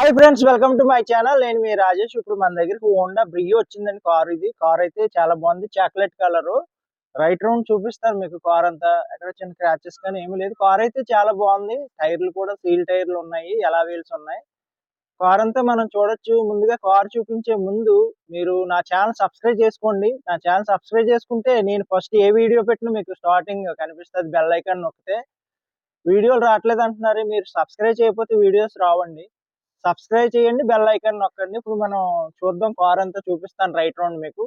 Hi friends, welcome to my channel. నేను మీ రాజేష్. ఇప్పుడు మన దగ్గరికి హోండా బ్రియో వచ్చిందండి. కార్ అయితే చాలా బాగుంది. Chocolate colour. రైట్ రౌండ్ చూపిస్తారు మీకు. కార్ అంతా ఎక్కడ చిన్న క్రాచెస్ కానీ ఏమీ లేదు. కార్ అయితే చాలా బాగుంది. టైర్లు కూడా సీల్ టైర్లు ఉన్నాయి, ఎలా వీల్స్ ఉన్నాయి. కార్ అంతా మనం చూడొచ్చు. ముందుగా కార్ చూపించే ముందు మీరు నా ఛానల్ సబ్స్క్రైబ్ చేసుకోండి. నా ఛానల్ సబ్స్క్రైబ్ చేసుకుంటే నేను ఫస్ట్ ఏ వీడియో పెట్టినా మీకు స్టార్టింగ్ కనిపిస్తుంది. బెల్ ఐకాన్ నొక్కితే వీడియోలు రావట్లేదు అంటున్నారు. మీరు సబ్స్క్రైబ్ చేయకపోతే వీడియోస్ రావండి. సబ్స్క్రైబ్ చేయండి, బెల్ ఐకాన్ నొక్కండి. ఇప్పుడు మనం చూద్దాం, కార్ అంతా చూపిస్తాను రైట్ రౌండ్ మీకు.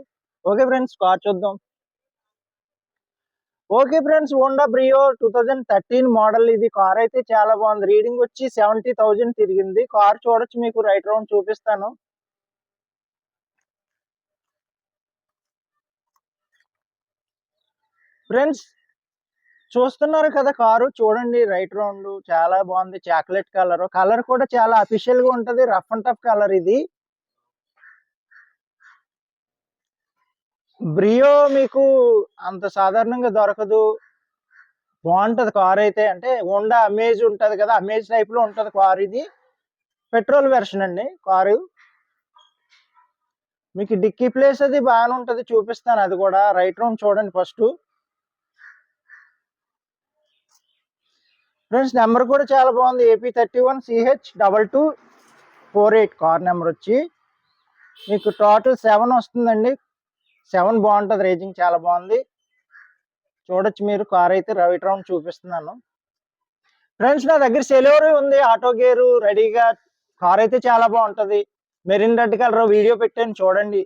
ఓకే ఫ్రెండ్స్, కార్ చూద్దాం. Okay friends, Honda Brio 2013 model. ఇది కార్ అయితే చాలా బాగుంది. రీడింగ్ వచ్చి 70,000 తిరిగింది. కార్ చూడొచ్చు, మీకు రైట్ రౌండ్ చూపిస్తాను. ఫ్రెండ్స్ చూస్తున్నారు కదా, కారు చూడండి రైట్ రౌండ్ చాలా బాగుంది. చాక్లెట్ కలర్ కూడా చాలా అఫీషియల్ గా ఉంటది. రఫ్ అండ్ టఫ్ కలర్ ఇది. బ్రియో మీకు అంత సాధారణంగా దొరకదు. బాగుంటది కార్ అయితే. అంటే హోండా అమేజ్ ఉంటది కదా, అమేజ్ టైప్ లో ఉంటది కార్. ఇది పెట్రోల్ వెర్షన్ అండి కారు. మీకు డిక్కీ ప్లేస్ అది బాగానే ఉంటది, చూపిస్తాను అది కూడా. రైట్ రౌండ్ చూడండి ఫస్ట్. ఫ్రెండ్స్ నెంబర్ కూడా చాలా బాగుంది. AP31CH2248 కార్ నెంబర్ వచ్చి. మీకు టోటల్ 7 వస్తుందండి. 7 బాగుంటది. రేసింగ్ చాలా బాగుంది. చూడొచ్చు మీరు. కార్ అయితే రైట్ రౌండ్ చూపిస్తున్నాను. ఫ్రెండ్స్ నా దగ్గర సెలెవరీ ఉంది, ఆటో గేరు రెడీగా. కార్ అయితే చాలా బాగుంటది. మెరిన్ రెడ్ కలర్ వీడియో పెట్టాను చూడండి.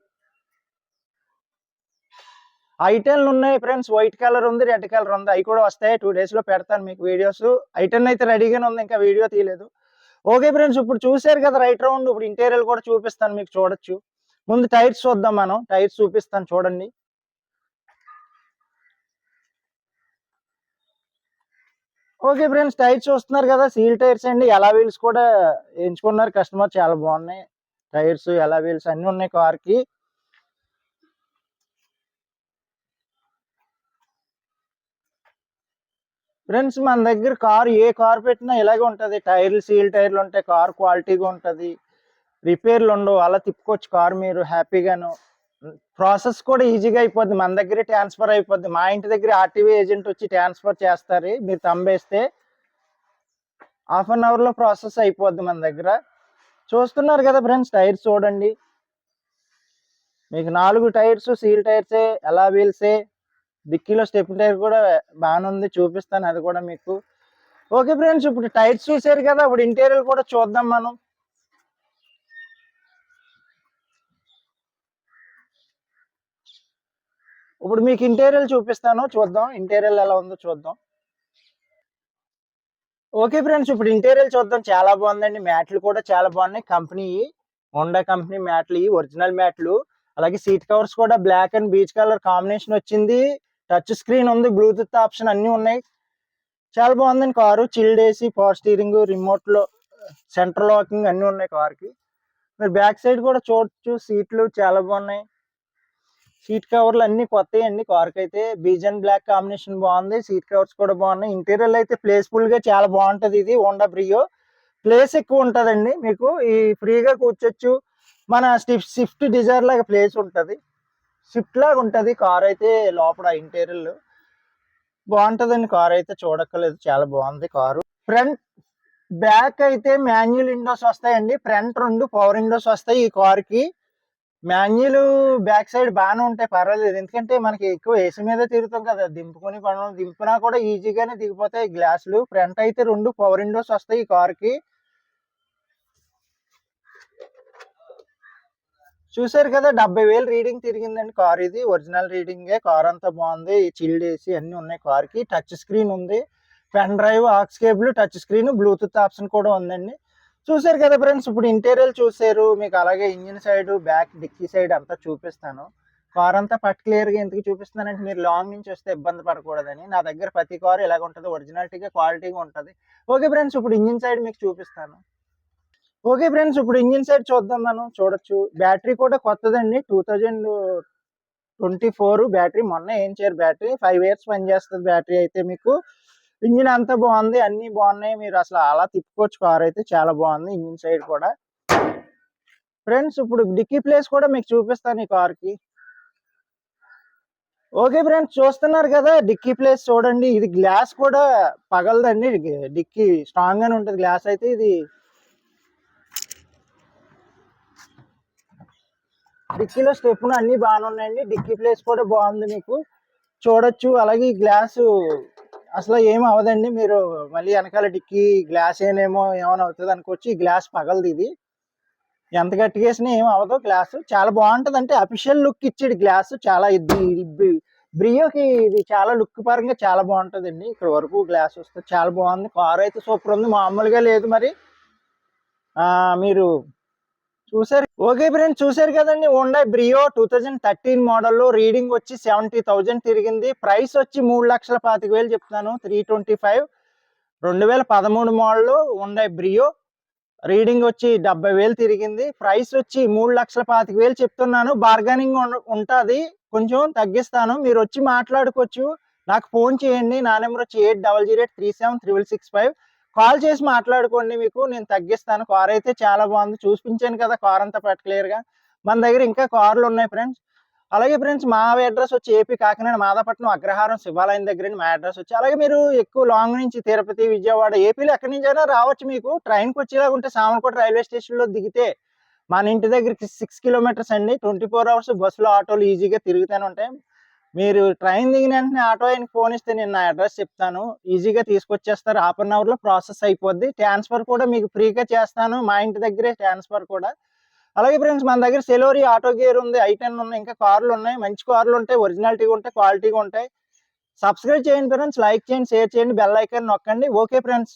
ఐటెన్లు ఉన్నాయి ఫ్రెండ్స్. వైట్ కలర్ ఉంది, రెడ్ కలర్ ఉంది. అవి కూడా వస్తాయి. 2 days లో పెడతాను మీకు వీడియోస్. ఐటెన్ అయితే రెడీగానే ఉంది, ఇంకా వీడియో తీయలేదు. ఓకే ఫ్రెండ్స్, ఇప్పుడు చూసారు కదా రైట్ రౌండ్. ఇప్పుడు ఇంటీరియర్ కూడా చూపిస్తాను మీకు, చూడొచ్చు. ముందు టైర్స్ చూద్దాం మనం. టైర్స్ చూపిస్తాను చూడండి. ఓకే ఫ్రెండ్స్, టైర్స్ చూస్తున్నారు కదా, సీల్ టైర్స్ అండి. ఎలా వీల్స్ కూడా ఎంచుకున్నారు కస్టమర్, చాలా బాగున్నాయి టైర్స్. ఎలా వీల్స్ అన్ని ఉన్నాయి కార్ కి. ఫ్రెండ్స్ మన దగ్గర ఏ కార్ పెట్టినా ఇలాగే ఉంటది. టైర్లు సీల్ టైర్లు ఉంటాయి. కార్ క్వాలిటీగా ఉంటది. రిపేర్లు ఉండవు. అలా తిప్పుకోవచ్చు కార్ మీరు హ్యాపీగాను. ప్రాసెస్ కూడా ఈజీగా అయిపోద్ది. మన దగ్గరే ట్రాన్స్ఫర్ అయిపోద్ది. మా ఇంటి దగ్గర ఆర్టీవీ ఏజెంట్ వచ్చి ట్రాన్స్ఫర్ చేస్తారు. మీరు తంబేస్తే ½ లో ప్రాసెస్ అయిపోద్ది మన దగ్గర. చూస్తున్నారు కదా ఫ్రెండ్స్, టైర్స్ చూడండి. మీకు 4 టైర్స్ సీల్ టైర్సే, ఎలా వీల్సే. డిక్కీలో స్టెప్ టైర్ కూడా బాగానే ఉంది, చూపిస్తాను అది కూడా మీకు. ఓకే ఫ్రెండ్స్, ఇప్పుడు టైర్స్ చూసారు కదా, ఇప్పుడు ఇంటీరియర్ కూడా చూద్దాం మనం. ఇప్పుడు మీకు ఇంటీరియర్ చూపిస్తాను, చూద్దాం ఇంటీరియర్ ఎలా ఉందో చూద్దాం. ఓకే ఫ్రెండ్స్, ఇప్పుడు ఇంటీరియర్ చూద్దాం. చాలా బాగుందండి. మ్యాట్లు కూడా చాలా బాగున్నాయి. కంపెనీ హోండా కంపెనీ మ్యాట్లు, ఒరిజినల్ మ్యాట్లు. అలాగే సీట్ కవర్స్ కూడా black and beige colour combination వచ్చింది. టచ్ స్క్రీన్ ఉంది, బ్లూటూత్ ఆప్షన్ అన్ని ఉన్నాయి. చాలా బాగుందండి car. Chilled AC, power steering, remote లో సెంట్రల్ లాకింగ్ అన్ని ఉన్నాయి కార్ కి. మీరు బ్యాక్ సైడ్ కూడా చూడొచ్చు. సీట్లు చాలా బాగున్నాయి. సీట్ కవర్లు అన్ని కొత్తవి అండి కార్ కి అయితే. బీజ్ అండ్ బ్లాక్ కాంబినేషన్ బాగుంది. సీట్ కవర్స్ కూడా బాగున్నాయి. ఇంటీరియర్ అయితే ప్లేస్ఫుల్ గా చాలా బాగుంటది. ఇది హోండా బ్రియో ప్లేస్ ఎక్కువ ఉంటదండి మీకు. ఈ ఫ్రీగా కూర్చోచ్చు. మన స్విఫ్ట్ డిజైర్ లాగా ప్లేస్ ఉంటది. స్విఫ్ట్ లాగా ఉంటది కార్ అయితే. లోపల ఇంటీరియర్ బాగుంటదండి. కార్ అయితే చూడక్కర్లేదు, చాలా బాగుంది కారు. ఫ్రంట్ బ్యాక్ అయితే మాన్యువల్ విండోస్ వస్తాయండి. ఫ్రంట్ 2 పవర్ విండోస్ వస్తాయి ఈ కార్ కి. మాన్యువల్ బ్యాక్ సైడ్ బాగానే ఉంటాయి, పర్వాలేదు. ఎందుకంటే మనకి ఎక్కువ ఏసీ మీద తిరుగుతాం కదా, దింపినా కూడా ఈజీగానే దిగిపోతాయి గ్లాసులు. ఫ్రంట్ అయితే 2 పవర్ విండోస్ వస్తాయి ఈ కార్ కి. చూసారు కదా, 70,000 రీడింగ్ తిరిగిందండి కార్. ఇది ఒరిజినల్ రీడింగే. కార్ అంతా బాగుంది. చిల్డ్ ఏసీ అన్ని ఉన్నాయి కార్ కి. టచ్ స్క్రీన్ ఉంది, pen drive, aux cable, touch screen, Bluetooth option కూడా ఉందండి. చూసారు కదా ఫ్రెండ్స్, ఇప్పుడు ఇంటీరియర్ చూసారు. మీకు అలాగే engine side, back dicky side అంతా చూపిస్తాను. కార్ అంతా పర్టికులర్ గా ఎందుకు చూపిస్తున్నానంటే, మీరు లాంగ్ నుంచి వస్తే ఇబ్బంది పడకూడదని. నా దగ్గర ప్రతి కార్ ఇలాగ ఉంటుంది, ఒరిజినాలిటీగా క్వాలిటీగా ఉంటుంది. ఓకే ఫ్రెండ్స్, ఇప్పుడు ఇంజిన్ సైడ్ మీకు చూపిస్తాను. ఓకే ఫ్రెండ్స్, ఇప్పుడు ఇంజిన్ సైడ్ చూద్దాం మనం. చూడొచ్చు బ్యాటరీ కూడా కొత్తదండి. 2024 బ్యాటరీ. మొన్న ఏం చేయరు బ్యాటరీ. 5 years పనిచేస్తుంది బ్యాటరీ అయితే మీకు. ఇంజిన్ అంతా బాగుంది, అన్ని బాగున్నాయి. మీరు అసలు అలా తిప్పుకోవచ్చు కార్ అయితే. చాలా బాగుంది ఇంజిన్ సైడ్ కూడా. ఫ్రెండ్స్ ఇప్పుడు డిక్కీ ప్లేస్ కూడా మీకు చూపిస్తాను ఈ కార్ కి. ఓకే ఫ్రెండ్స్, చూస్తున్నారు కదా డిక్కీ ప్లేస్ చూడండి. ఇది గ్లాస్ కూడా పగలదండి, డిక్కీ స్ట్రాంగ్ గానే ఉంటుంది గ్లాస్ అయితే. ఇది డిక్కీలో స్టెప్ను అన్ని బాగానే ఉన్నాయండి. డిక్కీ ప్లేస్ కూడా బాగుంది, మీకు చూడొచ్చు. అలాగే ఈ గ్లాసు అసలు ఏమి అవదండి. మీరు మళ్ళీ వెనకాల డిక్కీ గ్లాస్ ఏమేమో ఏమైనా అవుతుంది అనుకోవచ్చు. ఈ గ్లాస్ పగలదు, ఇది ఎంత గట్టిగా వేసినా ఏం అవ్వదు. గ్లాసు చాలా బాగుంటది, అంటే అఫీషియల్ లుక్ ఇచ్చాడు గ్లాసు. చాలా బ్రియోకి ఇది చాలా లుక్ పరంగా చాలా బాగుంటదండి. ఇక్కడ వరకు గ్లాస్ వస్తుంది, చాలా బాగుంది. కార్ అయితే సూపర్ ఉంది, మామూలుగా లేదు. మరి మీరు చూసారు. ఓకే ఫ్రెండ్స్, చూసారు కదండి హోండా బ్రియో 2013 మోడల్. రీడింగ్ వచ్చి 70,000 తిరిగింది. ప్రైస్ వచ్చి 3,25,000 చెప్తున్నాను. 325. 2013 మోడల్ హోండా బ్రియో. రీడింగ్ వచ్చి 70,000 తిరిగింది. ప్రైస్ వచ్చి 3,25,000 చెప్తున్నాను. బార్గెనింగ్ ఉంటుంది, కొంచెం తగ్గిస్తాను. మీరు వచ్చి మాట్లాడుకోవచ్చు. నాకు ఫోన్ చేయండి. నా నెంబర్ వచ్చి 8008376665. కాల్ చేసి మాట్లాడుకోండి, మీకు నేను తగ్గిస్తాను. కార్ అయితే చాలా బాగుంది, చూపించాను కదా కార్ అంతా పర్టికులర్ గా. మన దగ్గర ఇంకా కార్లు ఉన్నాయి ఫ్రెండ్స్. అలాగే ఫ్రెండ్స్, మా అడ్రస్ వచ్చి ఏపీ కాకినాడ మాదాపట్నం అగ్రహారం శివాలయం దగ్గర మా అడ్రస్ వచ్చి. అలాగే మీరు ఎక్కువ లాంగ్ నుంచి తిరుపతి, విజయవాడ, ఏపీలో ఎక్కడి నుంచి అయినా రావచ్చు. మీకు ట్రైన్కి వచ్చేలాగా ఉంటే సామర్లకోట రైల్వే స్టేషన్ లో దిగితే మన ఇంటి దగ్గరికి 6 కిలోమీటర్స్ అండి. 24 hours బస్సులు, ఆటోలు ఈజీగా తిరుగుతూనే ఉంటాయి. మీరు ట్రైన్ దిగిన వెంటనే ఆటో ఆయనకి ఫోన్ ఇస్తే నేను నా అడ్రస్ చెప్తాను, ఈజీగా తీసుకొచ్చేస్తారు. 1/2 అవర్లో ప్రాసెస్ అయిపోద్ది. ట్రాన్స్ఫర్ కూడా మీకు ఫ్రీగా చేస్తాను, మా ఇంటి దగ్గరే ట్రాన్స్ఫర్ కూడా. అలాగే ఫ్రెండ్స్, మన దగ్గర సెలోరీ, ఆటో గేర్ ఉంది, i10 ఉన్నాయి, ఇంకా కార్లు ఉన్నాయి. మంచి కార్లు ఉంటాయి, ఒరిజినాలిటీగా ఉంటాయి, క్వాలిటీగా ఉంటాయి. సబ్స్క్రైబ్ చేయండి ఫ్రెండ్స్, లైక్ చేయండి, షేర్ చేయండి, బెల్ ఐకాన్ నొక్కండి. Okay friends.